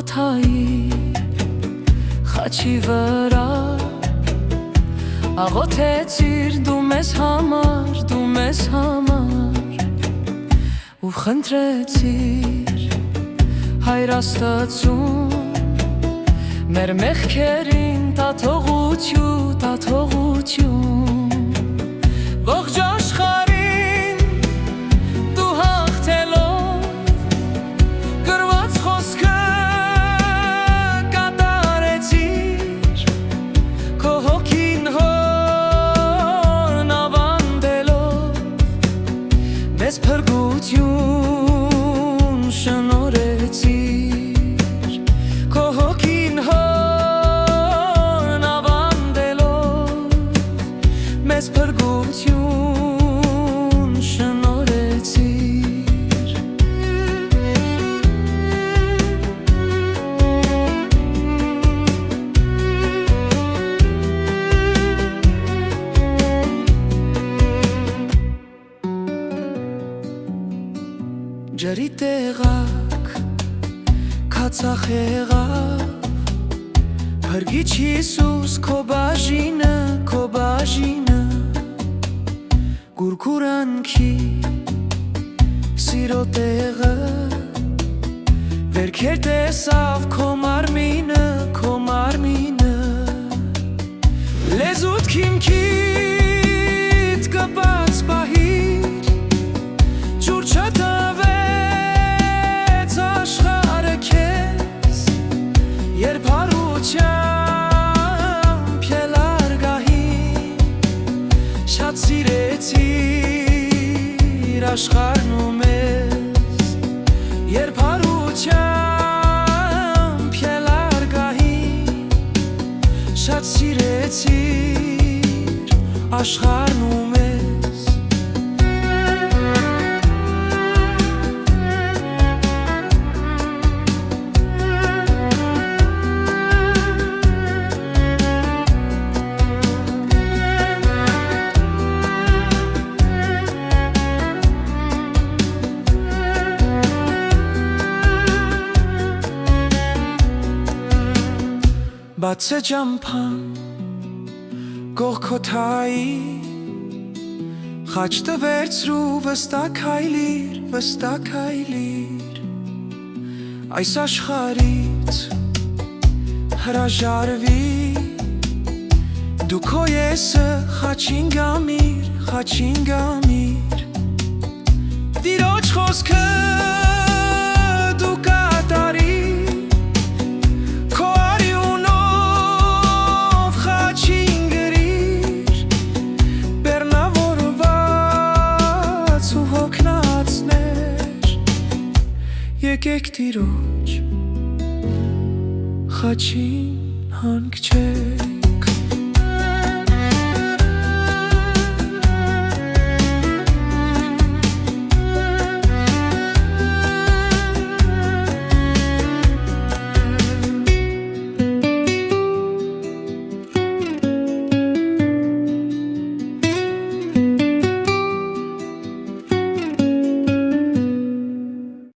Գողգոթայի խաչի վրա աղոթեցիր դու մեզ համար ու խնդրեցիր Հայր Աստծուն մեր մեղքերին տա թողություն ողջ աշխարհին դու հաղթելով գրված խոսքը կատարեցիր քո հոգին հորն ավանդելով մեզ փրկություն շնորհեցիր քո հոգին հորն ավանդելով մեզ փրկություն շնորհեցիր Ջրի տեղակ քացախ եղավ Փրկիչ Հիսուս քո բաժինը Գուրգուրանքի սիրո տեղը Վերքեր տեսավ քո մարմինը Լեզուդ քիմքիդ կպած պահիր Ջուր չտվեց աշխարհը քեզ Երբ հարությամբ ելար գահին Շատ սիրեցիր աշխարհն ու մեզ Երբ հարությամբ ելար գահին Շատ սիրեցիր աշխարհն ու մեզ Բաց է ճամփան Գողգոթայի Խաչ տվերցրու վստակ հայլիր Այս աշխարհից հրաժարվի Դու քո եսը խաչին գամիր Տիրոջ խոսքը դու կատարիր Քո արյունով խաչին գրիր Բեռնավորված ու հոգնածներ Եկեք Տիրոջ խաչին հանգչել